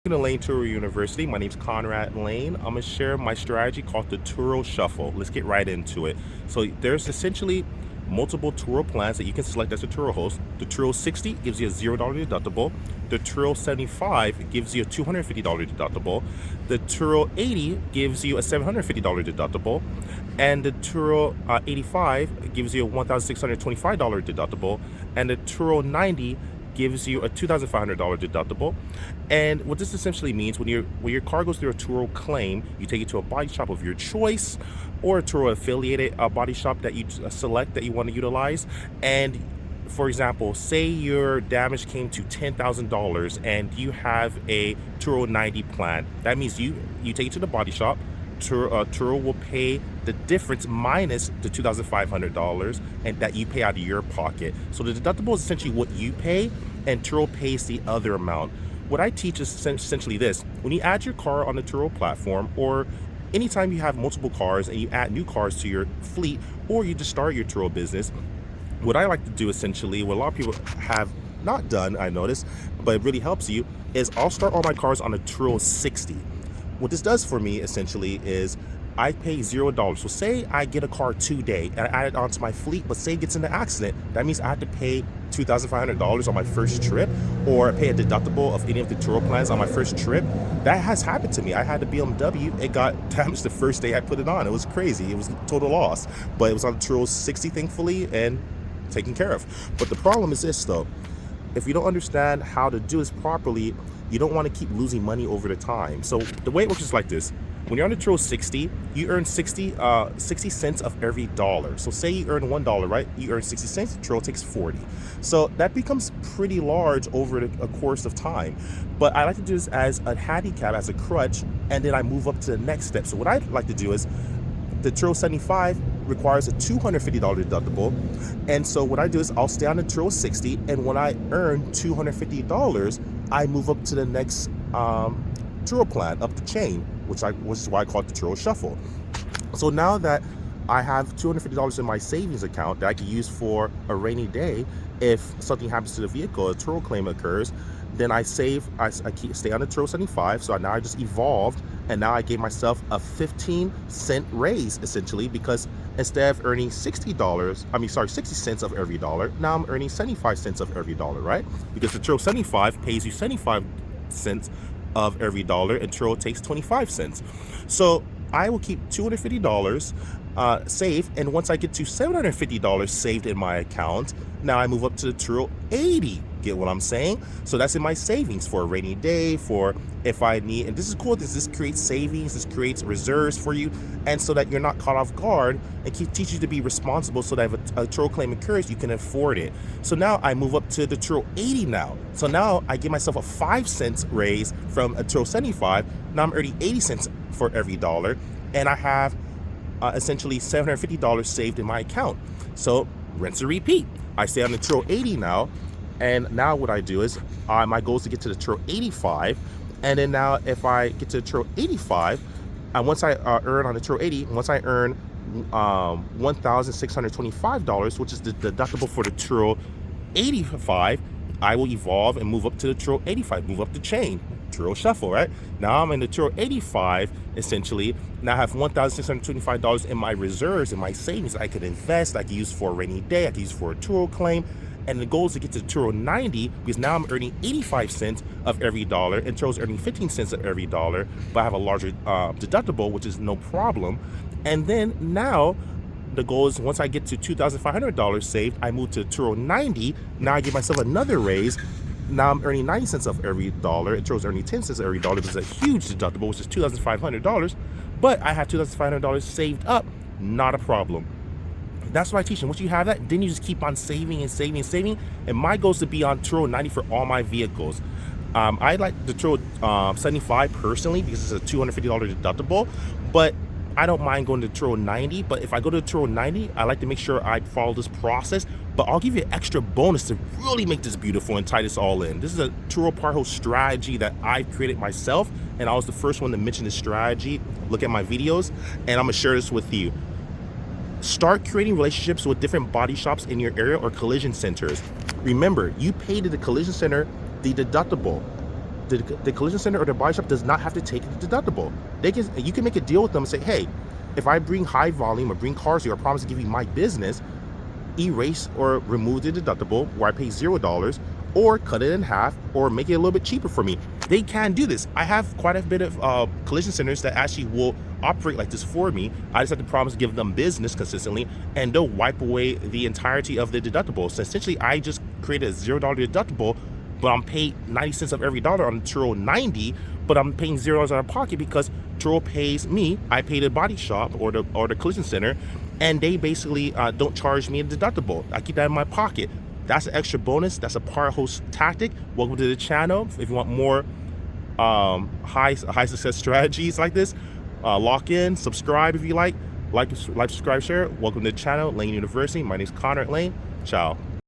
Welcome to Lane Turo University. My name's Conrad Lane. I'm gonna share my strategy called the Turo Shuffle. Let's get right into it. So there's essentially multiple Turo plans that you can select as a Turo host. The Turo 60 gives you a $0 deductible. The Turo 75 gives you a $250 deductible. The Turo 80 gives you a $750 deductible. And the Turo 85 gives you a $1,625 deductible. And the Turo 90 gives you a $2,500 deductible. And what this essentially means, when your car goes through a Turo claim, you take it to a body shop of your choice or a Turo affiliated body shop that you select that you want to utilize. And for example, say your damage came to $10,000 and you have a Turo 90 plan. That means you take it to the body shop. Turo will pay the difference minus the $2,500 and that you pay out of your pocket. So the deductible is essentially what you pay, and Turo pays the other amount. What I teach is essentially this: when you add your car on the Turo platform, or anytime you have multiple cars and you add new cars to your fleet, or you just start your Turo business, what I like to do essentially, what a lot of people have not done, I noticed, but it really helps you, is I'll start all my cars on a Turo 60. What this does for me essentially is I pay $0. So say I get a car today and I add it onto my fleet, but say it gets in an accident, that means I have to pay $2,500 on my first trip, or pay a deductible of any of the Turo plans on my first trip. That has happened to me. I had a BMW, it got damaged the first day I put it on. It was crazy, it was a total loss, but it was on the Turo 60 thankfully and taken care of. But the problem is this though: if you don't understand how to do this properly, you don't want to keep losing money over the time. So the way it works is like this: when you're on the Turo 60, you earn 60 cents of every dollar. So say you earn $1, right? You earn 60 cents, Turo takes 40. So that becomes pretty large over a course of time. But I like to do this as a handicap, as a crutch, and then I move up to the next step. So what I like to do is, the Turo 75 requires a $250 deductible. And so what I do is I'll stay on the Turo 60, and when I earn $250, I move up to the next Turo plan up the chain, which is why I call it the Turo Shuffle. So now that I have $250 in my savings account that I can use for a rainy day, if something happens to the vehicle, a Turo claim occurs, then I save, I stay on the Turo 75. So now I just evolved, and now I gave myself a 15-cent raise essentially, because instead of earning $60 60 cents of every dollar, now I'm earning 75 cents of every dollar, right? Because the Turo 75 pays you 75 cents of every dollar, and Turo takes 25 cents. So I will keep $250 saved, and once I get to $750 saved in my account, now I move up to the Turo 80. Get what I'm saying? So that's in my savings for a rainy day, for if I need, and this is cool, this creates savings, this creates reserves for you, and so that you're not caught off guard, and teach you to be responsible, so that if a Turo claim occurs, you can afford it. So now I move up to the Turo 80 now. So now I give myself a 5 cents raise from a Turo 75. Now I'm earning 80 cents for every dollar, and I have essentially $750 saved in my account. So rinse and repeat. I stay on the Turo 80 now, and now what I do is my goal is to get to the Turo 85, and then now if I get to the Turo 85, and once I earn on the Turo 80, once I earn $1,625, which is the deductible for the Turo 85, I will evolve and move up to the Turo 85, move up the chain, Turo Shuffle, right? Now I'm in the Turo 85, essentially. Now I have $1,625 in my reserves, in my savings I could invest, I could use for a rainy day, I could use for a Turo claim. And the goal is to get to Turo 90, because now I'm earning 85 cents of every dollar, and Turo's earning 15 cents of every dollar, but I have a larger deductible, which is no problem. And then now the goal is, once I get to $2,500 saved, I move to Turo 90. Now I give myself another raise. Now I'm earning 90 cents of every dollar, and Turo's earning 10 cents of every dollar, which is a huge deductible, which is $2,500. But I have $2,500 saved up, not a problem. That's what I teach them. Once you have that, then you just keep on saving and saving and saving. And my goal is to be on Turo 90 for all my vehicles. I like the Turo 75 personally, because it's a $250 deductible, but I don't mind going to Turo 90. But if I go to Turo 90, I like to make sure I follow this process. But I'll give you an extra bonus to really make this beautiful and tie this all in. This is a Turo part host strategy that I've created myself, and I was the first one to mention this strategy. Look at my videos, and I'm gonna share this with you. Start creating relationships with different body shops in your area or collision centers. Remember, you pay to the collision center the deductible. the collision center or the body shop does not have to take the deductible. You can make a deal with them and say, hey, if I bring high volume or bring cars here, I promise to give you my business, erase or remove the deductible where I pay $0, or cut it in half, or make it a little bit cheaper for me. They can do this. I have quite a bit of collision centers that actually will operate like this for me. I just have to promise to give them business consistently, and they'll wipe away the entirety of the deductible. So essentially, I just created a $0 deductible, but I'm paid 90 cents of every dollar on the Turo 90, but I'm paying $0 out of pocket because Turo pays me. I pay the body shop or the collision center, and they basically don't charge me a deductible. I keep that in my pocket. That's an extra bonus. That's a part host tactic. Welcome to the channel. If you want more high success strategies like this, lock in, subscribe if you like, subscribe, share. Welcome to the channel, Lane University. My name is Connor Lane. Ciao.